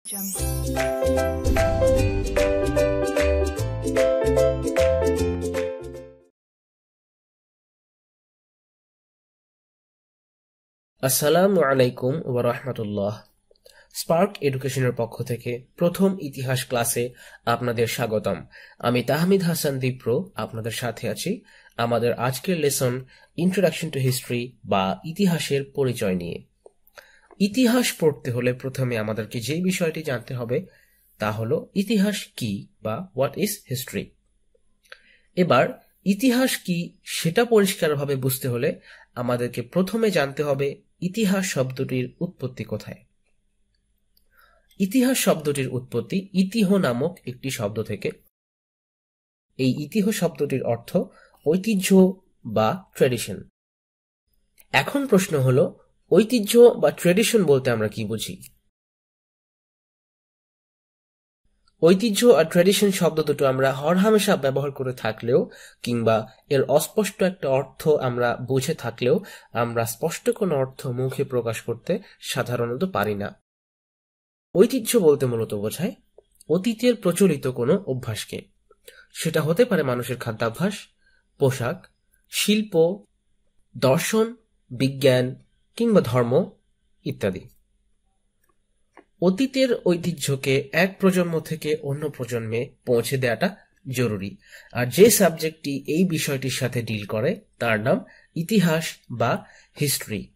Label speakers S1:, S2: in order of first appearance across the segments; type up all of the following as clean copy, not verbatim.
S1: আসসালামু আলাইকুম ওয়া রাহমাতুল্লাহ। স্পার্ক এডুকেশনের পক্ষ থেকে প্রথম ইতিহাস ক্লাসে আপনাদের স্বাগতম। আমি তাহমিদ হাসান দীপ্র আপনাদের সাথে আছি আমাদের আজকের লেসন ইন্ট্রোডাকশন টু হিস্ট্রি বা ইতিহাসের পরিচয় নিয়ে। ইতিহাস পড়তে হলে প্রথমে আমাদেরকে যে বিষয়টি জানতে হবে তা হলো ইতিহাস কি বা হোয়াট ইজ হিস্ট্রি। এবার ইতিহাস কি সেটা পরিষ্কারভাবে বুঝতে হলে আমাদেরকে প্রথমে জানতে হবে ইতিহাস শব্দটির উৎপত্তি কোথায়। ইতিহাস শব্দটির উৎপত্তি ইতিহ নামক একটি শব্দ থেকে। এই ইতিহ শব্দটির অর্থ ঐতিহ্য বা ট্র্যাডিশন। এখন প্রশ্ন হলো ঐতিহ্য বা ট্র্যাডিশন বলতে আমরা কি বুঝি? ঐতিহ্য আর ট্র্যাডিশন শব্দ দুটো আমরা হরহামেশা ব্যবহার করে থাকলেও কিংবা এর অস্পষ্ট একটা অর্থ আমরা বুঝে থাকলেও আমরা স্পষ্ট কোনো অর্থ মুখে প্রকাশ করতে সাধারণত পারি না। ঐতিহ্য বলতে মূলত বোঝায় অতীতের প্রচলিত কোনো অভ্যাসকে। সেটা হতে পারে মানুষের খাদ্যাভ্যাস, পোশাক, শিল্প, দর্শন, বিজ্ঞান কিংবা ধর্ম ইত্যাদি। অতীতের ঐতিহ্যকে এক প্রজন্ম থেকে অন্য প্রজন্মে পৌঁছে দেওয়াটা জরুরি। আর যে সাবজেক্টটি এই বিষয়টির সাথে ডিল করে তার নাম ইতিহাস বা হিস্ট্রি।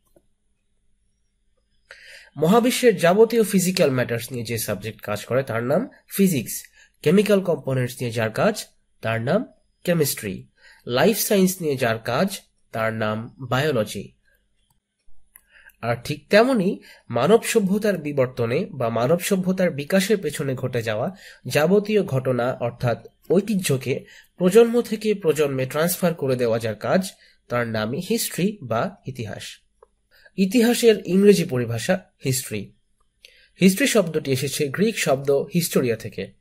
S1: মহাবিশ্বের যাবতীয় ফিজিক্যাল ম্যাটার্স নিয়ে যে সাবজেক্ট কাজ করে তার নাম ফিজিক্স। কেমিক্যাল কম্পোনেন্টস নিয়ে যার কাজ তার নাম কেমিস্ট্রি। লাইফ সায়েন্স নিয়ে যার কাজ তার নাম বায়োলজি। আর ঠিক তেমনি মানব সভ্যতার বিবর্তনে বা মানব সভ্যতার বিকাশের পেছনে ঘটে যাওয়া যাবতীয় ঘটনা অর্থাৎ ঐতিহ্যকে প্রজন্ম থেকে প্রজন্মে ট্রান্সফার করে দেওয়া যার কাজ তার নামই হিস্ট্রি বা ইতিহাস। ইতিহাসের ইংরেজি পরিভাষা হিস্ট্রি। হিস্ট্রি শব্দটি এসেছে গ্রিক শব্দ হিস্টোরিয়া থেকে।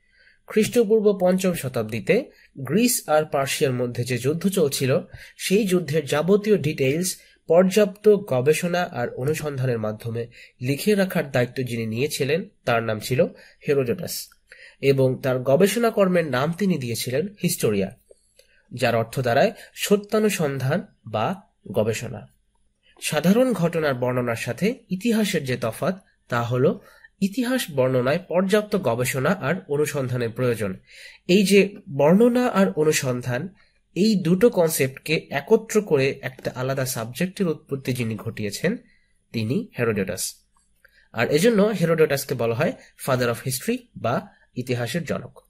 S1: খ্রিস্টপূর্ব ৫ম শতাব্দীতে গ্রিস আর পার্সিয়ার মধ্যে যে যুদ্ধ চলছিল সেই যুদ্ধের যাবতীয় ডিটেইলস পর্যাপ্ত গবেষণা আর অনুসন্ধানের মাধ্যমে লিখে রাখার দায়িত্ব যিনি নিয়েছিলেন তার নাম ছিল হেরোডোটাস এবং তার গবেষণা কর্মের নাম তিনি দিয়েছিলেন হিস্টোরিয়া, যার অর্থ দাঁড়ায় সত্যানুসন্ধান বা গবেষণা। সাধারণ ঘটনার বর্ণনার সাথে ইতিহাসের যে তফাৎ তা হল ইতিহাস বর্ণনায় পর্যাপ্ত গবেষণা আর অনুসন্ধানের প্রয়োজন। এই যে বর্ণনা আর অনুসন্ধান এই দুটো কনসেপ্টকে একত্র করে একটা আলাদা সাবজেক্টের উৎপত্তি যিনি ঘটিয়েছেন তিনি হেরোডোটাস। আর এজন্য হেরোডোটাসকে বলা হয় ফাদার অফ হিস্ট্রি বা ইতিহাসের জনক।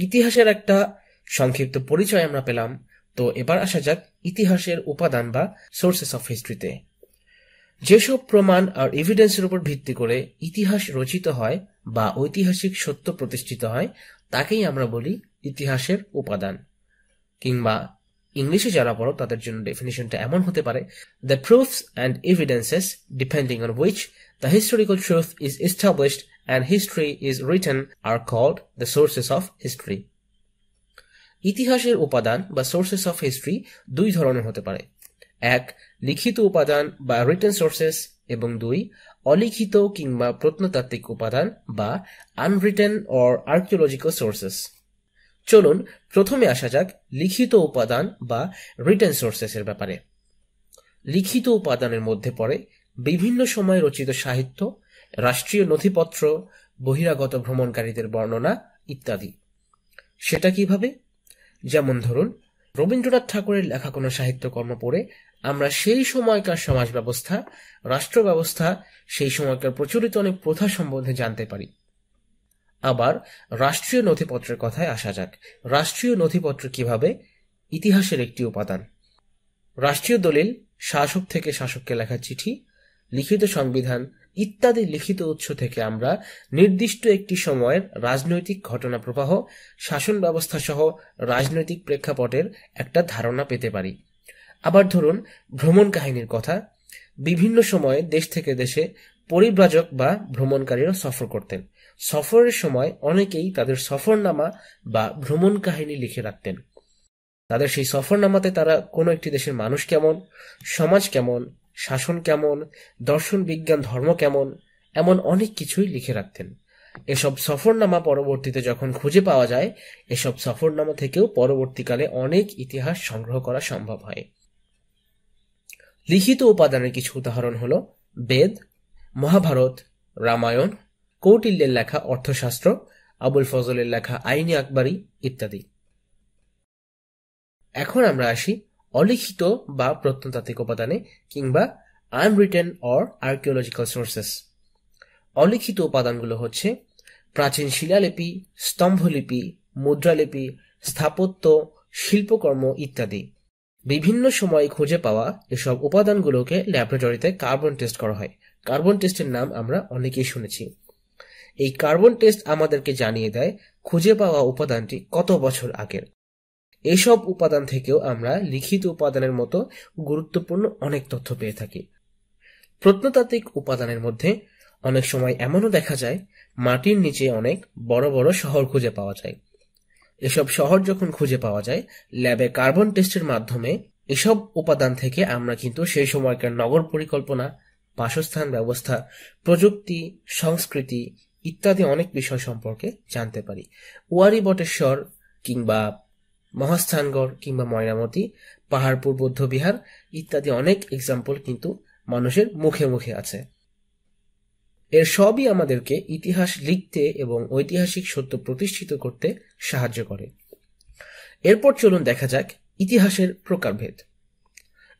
S1: ইতিহাসের একটা সংক্ষিপ্ত পরিচয় আমরা পেলাম, তো এবার আসা যাক ইতিহাসের উপাদান বা সোর্সেস অফ হিস্ট্রিতে। যেসব প্রমাণ আর এভিডেন্সের উপর ভিত্তি করে ইতিহাস রচিত হয় বা ঐতিহাসিক সত্য প্রতিষ্ঠিত হয় তাকেই আমরা বলি ইতিহাসের উপাদান। কিংবা ইংলিশে যারা পড়ো তাদের জন্য ডেফিনিশনটা এমন হতে পারে, the proofs and evidences depending on which the historical truth is established and history is written are called the sources of history. ইতিহাসের উপাদান বা সোর্সেস অফ হিস্ট্রি দুই ধরনের হতে পারে, এক লিখিত উপাদান বা রিটেন সোর্সেস এবং দুই অলিখিত কিংবা প্রত্নতাত্ত্বিক উপাদান বা আনরিটেন অর আর্কিওলজিক্যাল সোর্সেস। চলুন প্রথমে আসা যাক লিখিত উপাদান বা রিটেন সোর্সেসের ব্যাপারে। লিখিত উপাদানের মধ্যে পড়ে বিভিন্ন সময় রচিত সাহিত্য, রাষ্ট্রীয় নথিপত্র, বহিরাগত ভ্রমণকারীদের বর্ণনা ইত্যাদি। সেটা কিভাবে? যেমন ধরুন রবীন্দ্রনাথ ঠাকুরের লেখা কোনো সাহিত্যকর্ম পড়ে আমরা সেই সময়কার সমাজ ব্যবস্থা, রাষ্ট্র ব্যবস্থা, সেই সময়কার প্রচলিত অনেক প্রথা সম্বন্ধে জানতে পারি। আবার রাষ্ট্রীয় নথিপত্রের কথায় আসা যাক। রাষ্ট্রীয় নথিপত্র কিভাবে ইতিহাসের একটি উপাদান। রাষ্ট্রীয় দলিল, শাসক থেকে শাসককে লেখা চিঠি, লিখিত সংবিধান ইত্যাদি লিখিত উৎস থেকে আমরা নির্দিষ্ট একটি সময়ের রাজনৈতিক ঘটনা প্রবাহ, শাসন ব্যবস্থা সহ রাজনৈতিক প্রেক্ষাপটের একটা ধারণা পেতে পারি। আবার ধরুন ভ্রমণ কাহিনীর কথা। বিভিন্ন সময়ে দেশ থেকে দেশে পরিব্রাজক বা ভ্রমণকারীরা সফর করতেন। সফরের সময় অনেকেই তাদের সফরনামা বা ভ্রমণ কাহিনী লিখে রাখতেন। তাদের সেই সফরনামাতে তারা কোনো একটি দেশের মানুষ কেমন, সমাজ কেমন, শাসন কেমন, দর্শন, বিজ্ঞান, ধর্ম কেমন, এমন অনেক কিছুই লিখে রাখতেন। এসব সফরনামা পরবর্তীতে যখন খুঁজে পাওয়া যায়, এসব সফরনামা থেকেও পরবর্তীকালে অনেক ইতিহাস সংগ্রহ করা সম্ভব হয়। লিখিত উপাদানের কিছু উদাহরণ হল বেদ, মহাভারত, রামায়ণ, কৌটিল্যের লেখা অর্থশাস্ত্র, আবুল ফজলের লেখা আইনি আকবরী ইত্যাদি। এখন আমরা আসি অলিখিত বা প্রত্নতাত্ত্বিক উপাদানে কিংবা আনরিটেন অর আর্কিওলজিক্যাল সোর্সেস। অলিখিত উপাদানগুলো হচ্ছে প্রাচীন শিলালিপি, স্তম্ভলিপি, মুদ্রালিপি, স্থাপত্য, শিল্পকর্ম ইত্যাদি। বিভিন্ন সময়ে খুঁজে পাওয়া এসব উপাদানগুলোকে ল্যাবরেটরিতে কার্বন টেস্ট করা হয়। কার্বন টেস্টের নাম আমরা অনেকেই শুনেছি। এই কার্বন টেস্ট আমাদেরকে জানিয়ে দেয় খুঁজে পাওয়া উপাদানটি কত বছর আগের। এসব উপাদান থেকেও আমরা লিখিত উপাদানের মতো গুরুত্বপূর্ণ অনেক তথ্য পেয়ে থাকি। প্রত্নতাত্ত্বিক উপাদানের মধ্যে অনেক সময় এমনও দেখা যায় মাটির নিচে অনেক বড় বড় শহর খুঁজে পাওয়া যায়। এসব শহর যখন খুঁজে পাওয়া যায়, ল্যাবে কার্বন টেস্টের মাধ্যমে এসব উপাদান থেকে আমরা কিন্তু সেই সময়কার নগর পরিকল্পনা, বাসস্থান ব্যবস্থা, প্রযুক্তি, সংস্কৃতি ইত্যাদি অনেক বিষয় সম্পর্কে জানতে পারি। ওয়ারী বটেশ্বর কিংবা মহাস্থানগড় কিংবা ময়নামতি, পাহাড়পুর বৌদ্ধবিহার ইত্যাদি অনেক এক্সাম্পল কিন্তু মানুষের মুখে মুখে আছে। এর সবই আমাদেরকে ইতিহাস লিখতে এবং ঐতিহাসিক সত্য প্রতিষ্ঠিত করতে সাহায্য করে। এরপর চলুন দেখা যাক ইতিহাসের প্রকারভেদ।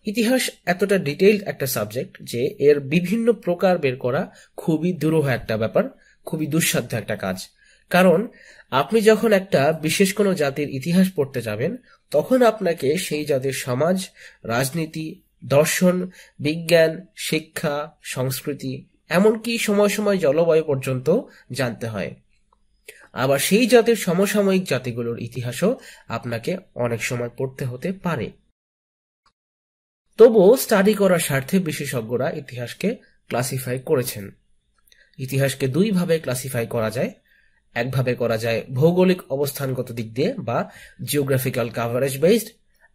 S1: ইতিহাস এতটা ডিটেইলড একটা সাবজেক্ট যে এর বিভিন্ন প্রকার বের করা খুবই দুরূহ একটা ব্যাপার, খুবই দুঃসাধ্য একটা কাজ। কারণ আপনি যখন একটা বিশেষ কোনো জাতির ইতিহাস পড়তে যাবেন, তখন আপনাকে সেই জাতির সমাজ, রাজনীতি, দর্শন, বিজ্ঞান, শিক্ষা, সংস্কৃতি, এমনকি সময় সময় জলবায়ু পর্যন্ত জানতে হয়। আবার সেই জাতির সমসাময়িক জাতিগুলোর ইতিহাসও আপনাকে অনেক সময় পড়তে হতে পারে। তবুও স্টাডি করার স্বার্থে বিশেষজ্ঞরা ইতিহাসকে ক্লাসিফাই করেছেন। ইতিহাসকে দুই ভাবে ক্লাসিফাই করা যায়। একভাবে করা যায় ভৌগোলিক অবস্থানগত দিক দিয়ে বা জিওগ্রাফিক্যাল কাভারেজ বেসড,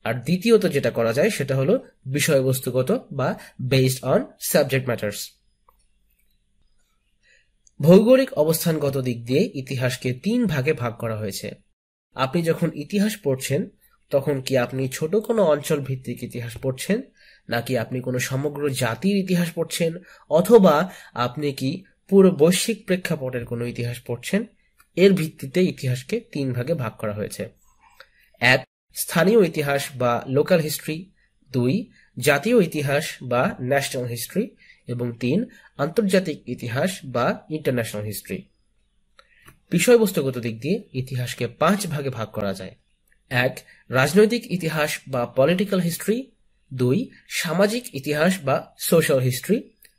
S1: আর দ্বিতীয়ত যেটা করা যায় সেটা হলো বিষয়বস্তুগত বা বেসড অন সাবজেক্ট ম্যাটার্স। ভৌগোলিক অবস্থানগত দিক দিয়ে ইতিহাসকে 3 ভাগে ভাগ করা হয়েছে। আপনি যখন ইতিহাস পড়ছেন তখন কি আপনি ছোট কোনো অঞ্চল ভিত্তিক ইতিহাস পড়ছেন, নাকি আপনি কোনো সমগ্র জাতির ইতিহাস পড়ছেন, অথবা আপনি কি পুরো বৈশ্বিক প্রেক্ষাপটের কোনো ইতিহাস পড়ছেন, এর ভিত্তিতে ইতিহাসকে 3 ভাগে ভাগ করা হয়েছে। 1. স্থানীয় ইতিহাস বা লোকাল হিস্ট্রি, 2. জাতীয় ইতিহাস বা ন্যাশনাল হিস্ট্রি এবং 3. আন্তর্জাতিক ইতিহাস বা ইন্টারন্যাশনাল হিস্ট্রি। বিষয়বস্তুগত দিক দিয়ে ইতিহাসকে 5 ভাগে ভাগ করা যায়। 1. রাজনৈতিক ইতিহাস বা পলিটিক্যাল হিস্ট্রি, 2. সামাজিক ইতিহাস বা সোশ্যাল হিস্ট্রি,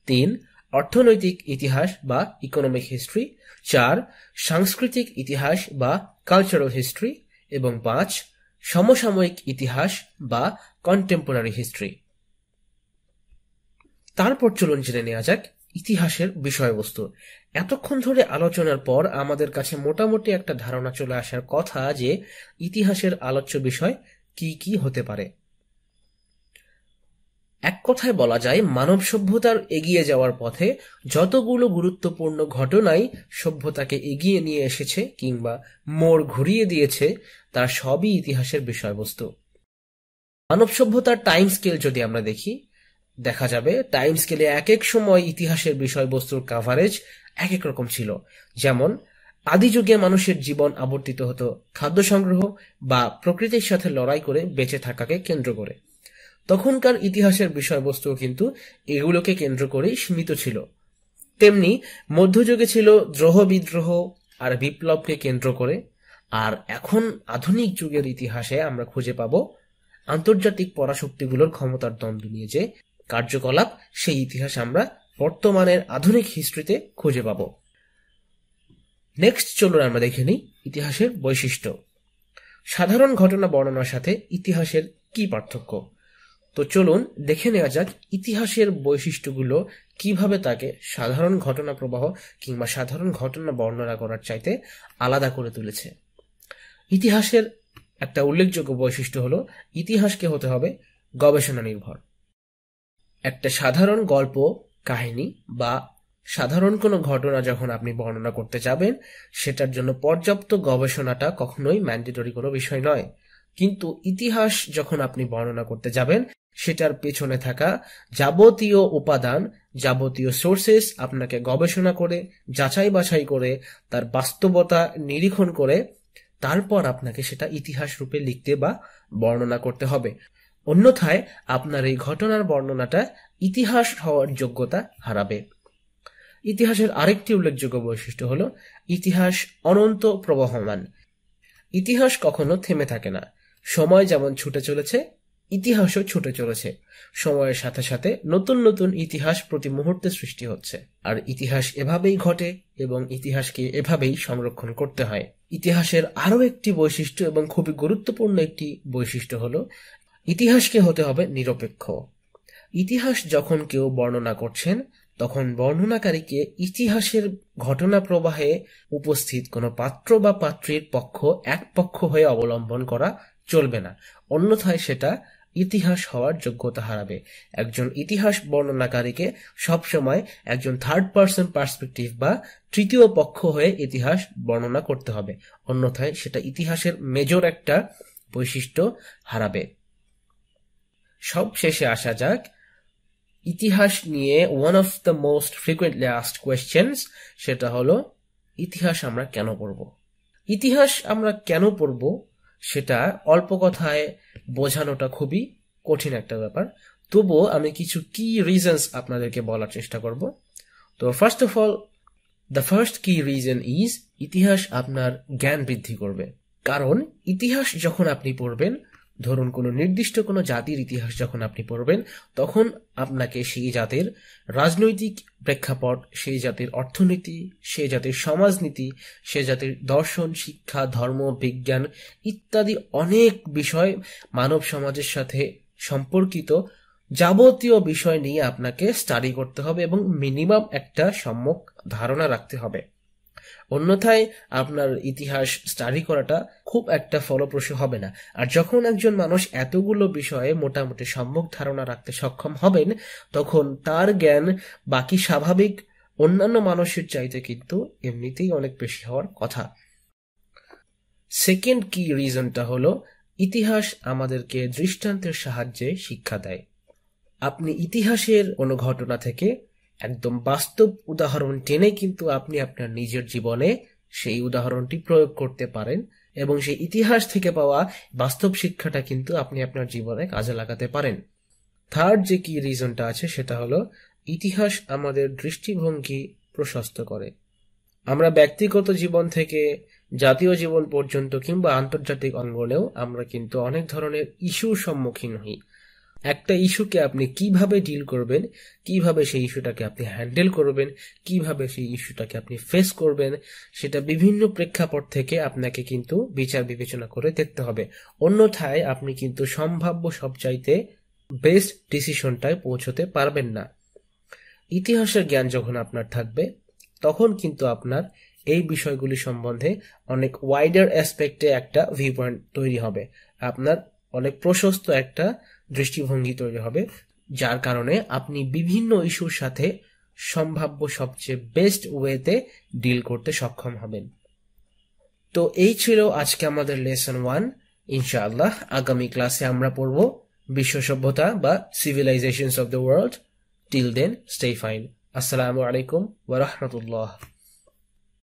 S1: 3. অর্থনৈতিক ইতিহাস বা ইকোনমিক হিস্ট্রি, 4. সাংস্কৃতিক ইতিহাস বা কালচারাল হিস্ট্রি এবং 5. সমসাময়িক ইতিহাস বা কন্টেম্পোরারি হিস্ট্রি। তারপর চলুন জেনে নেওয়া যাক ইতিহাসের বিষয়বস্তু। এতক্ষণ ধরে আলোচনার পর আমাদের কাছে মোটামুটি একটা ধারণা চলে আসার কথা যে ইতিহাসের আলোচ্য বিষয় কি কি হতে পারে। এক কথায় বলা যায় মানব সভ্যতার এগিয়ে যাওয়ার পথে যতগুলো গুরুত্বপূর্ণ ঘটনাই সভ্যতাকে এগিয়ে নিয়ে এসেছে কিংবা মোড় ঘুরিয়ে দিয়েছে, তার সবই ইতিহাসের বিষয়বস্তু। মানব সভ্যতার টাইম স্কেল যদি আমরা দেখি, দেখা যাবে টাইম স্কেলে এক এক সময় ইতিহাসের বিষয়বস্তুর কাভারেজ এক এক রকম ছিল। যেমন আদি যুগে মানুষের জীবন আবর্তিত হতো খাদ্য সংগ্রহ বা প্রকৃতির সাথে লড়াই করে বেঁচে থাকাকে কেন্দ্র করে। তখনকার ইতিহাসের বিষয়বস্তু কিন্তু এগুলোকে কেন্দ্র করেই সীমিত ছিল। তেমনি মধ্যযুগে ছিল দ্রোহ বিদ্রোহ আর বিপ্লবকে কেন্দ্র করে। আর এখন আধুনিক যুগের ইতিহাসে আমরা খুঁজে পাব আন্তর্জাতিক পরাশক্তিগুলোর ক্ষমতার দ্বন্দ্ব নিয়ে যে কার্যকলাপ, সেই ইতিহাস আমরা বর্তমানের আধুনিক হিস্ট্রিতে খুঁজে পাব। নেক্সট চলুন আমরা দেখে নিই ইতিহাসের বৈশিষ্ট্য। সাধারণ ঘটনা বর্ণনার সাথে ইতিহাসের কি পার্থক্য। তো চলুন দেখে নেওয়া যাক ইতিহাসের বৈশিষ্ট্যগুলো কিভাবে তাকে সাধারণ ঘটনা প্রবাহ কিংবা সাধারণ ঘটনা বর্ণনা করার চাইতে আলাদা করে তুলেছে। ইতিহাসের একটা উল্লেখযোগ্য বৈশিষ্ট্য হলো ইতিহাসকে হতে হবে গবেষণা নির্ভর। একটা সাধারণ গল্প, কাহিনী বা সাধারণ কোনো ঘটনা যখন আপনি বর্ণনা করতে যাবেন, সেটার জন্য পর্যাপ্ত গবেষণাটা কখনোই ম্যান্ডেটরি কোনো বিষয় নয়। কিন্তু ইতিহাস যখন আপনি বর্ণনা করতে যাবেন, সেটার পেছনে থাকা যাবতীয় উপাদান, যাবতীয় সোর্সেস আপনাকে গবেষণা করে, যাচাই বাছাই করে, তার বাস্তবতা নিরীক্ষণ করে তারপর আপনাকে সেটা ইতিহাস রূপে লিখতে বা বর্ণনা করতে হবে। অন্যথায় আপনার এই ঘটনার বর্ণনাটা ইতিহাস হওয়ার যোগ্যতা হারাবে। ইতিহাসের আরেকটি উল্লেখযোগ্য বৈশিষ্ট্য হলো ইতিহাস অনন্ত প্রবহমান। ইতিহাস কখনো থেমে থাকে না। সময় যেমন ছুটে চলেছে, ইতিহাসও ছুটে চলেছে। সময়ের সাথে সাথে নতুন নতুন ইতিহাস প্রতি মুহূর্তে সৃষ্টি হচ্ছে। আর ইতিহাস এভাবেই ঘটে এবং ইতিহাসকে এভাবেই সংরক্ষণ করতে হয়। ইতিহাসের আরও একটি বৈশিষ্ট্য এবং খুবই গুরুত্বপূর্ণ একটি বৈশিষ্ট্য হলো ইতিহাসকে হতে হবে নিরপেক্ষ। ইতিহাস যখন কেউ বর্ণনা করছেন, তখন বর্ণনাকারীকে ইতিহাসের ঘটনা প্রবাহে উপস্থিত কোনো পাত্র বা পাত্রীর পক্ষ এক পক্ষ হয়ে অবলম্বন করা চলবে না, অন্যথায় সেটা ইতিহাস হওয়ার যোগ্যতা হারাবে। একজন ইতিহাস বর্ণনাকারীকে সবসময় একজন থার্ড পার্সন পার্সপেক্টিভ বা তৃতীয় পক্ষ হয়ে ইতিহাস বর্ণনা করতে হবে, অন্যথায় সেটা ইতিহাসের মেজর একটা বৈশিষ্ট্য হারাবে। সব শেষে আসা যাক ইতিহাস নিয়ে one of the most frequently asked questions, সেটা হলো ইতিহাস আমরা কেন পড়ব। ইতিহাস আমরা কেন পড়ব সেটা অল্প কথায় বোঝানোটা খুবই কঠিন একটা ব্যাপার, তবুও আমি কিছু কি রিজনস আপনাদেরকে বলার চেষ্টা করব। তো first of all, the first কি রিজন ইজ ইতিহাস আপনার জ্ঞান বৃদ্ধি করবে। কারণ ইতিহাস যখন আপনি পড়বেন, ধরুন কোনো নির্দিষ্ট কোনো জাতির ইতিহাস যখন আপনি পড়বেন, তখন আপনাকে সেই জাতির রাজনৈতিক প্রেক্ষাপট, সেই জাতির অর্থনীতি, সেই জাতির সমাজনীতি, সে জাতির দর্শন, শিক্ষা, ধর্ম, বিজ্ঞান ইত্যাদি অনেক বিষয়, মানব সমাজের সাথে সম্পর্কিত যাবতীয় বিষয় নিয়ে আপনাকে স্টাডি করতে হবে এবং মিনিমাম একটা সম্যক ধারণা রাখতে হবে। অন্যথায় আপনার ইতিহাস স্টাডি করাটা খুব একটা ফলপ্রসূ হবে না। আর যখন একজন মানুষ এতগুলো বিষয়ে মোটামুটি সম্যক ধারণা রাখতে সক্ষম হবেন, তখন তার জ্ঞান বাকি স্বাভাবিক অন্যান্য মানুষের চাইতে কিন্তু এমনিতেই অনেক বেশি হওয়ার কথা। সেকেন্ড কি রিজনটা হলো ইতিহাস আমাদেরকে দৃষ্টান্তের সাহায্যে শিক্ষা দেয়। আপনি ইতিহাসের কোনো ঘটনা থেকে একদম বাস্তব উদাহরণ টেনে কিন্তু আপনি আপনার নিজের জীবনে সেই উদাহরণটি প্রয়োগ করতে পারেন এবং সেই ইতিহাস থেকে পাওয়া বাস্তব শিক্ষাটা কিন্তু আপনি আপনার জীবনে কাজে লাগাতে পারেন। থার্ড যে কি রিজনটা আছে সেটা হলো ইতিহাস আমাদের দৃষ্টিভঙ্গি প্রশস্ত করে। আমরা ব্যক্তিগত জীবন থেকে জাতীয় জীবন পর্যন্ত কিংবা আন্তর্জাতিক অঙ্গনেও আমরা কিন্তু অনেক ধরনের ইস্যুর সম্মুখীন হই। একটা ইস্যুকে আপনি কিভাবে ডিল করবেন, কিভাবে সেই ইস্যুটাকে আপনি হ্যান্ডেল করবেন, কিভাবে সেই ইস্যুটাকে আপনি ফেস করবেন, সেটা বিভিন্ন প্রেক্ষাপট থেকে আপনাকে কিন্তু বিচার বিবেচনা করে দেখতে হবে। অন্যথায় আপনি কিন্তু সম্ভাব্য সবচাইতে বেস্ট ডিসিশনটায় পৌঁছতে পারবেন না। ইতিহাসের জ্ঞান যখন আপনার থাকবে, তখন কিন্তু আপনার এই বিষয়গুলি সম্বন্ধে অনেক ওয়াইডার অ্যাসপেক্টে একটা ভিউ পয়েন্ট তৈরি হবে, আপনার অনেক প্রশস্ত একটা দৃষ্টিভঙ্গি তৈরি হবে, যার কারণে আপনি বিভিন্ন ইস্যুর সাথে সম্ভাব্য সবচেয়ে বেস্ট ওয়েতে ডিল করতে সক্ষম হবেন। তো এই ছিল আজকে আমাদের লেসন 1। ইনশাআল্লাহ আগামী ক্লাসে আমরা পড়ব বিশ্ব সভ্যতা বা civilizations of the world. Till then stay fine. আসসালামু আলাইকুম ওয়া রাহমাতুল্লাহ।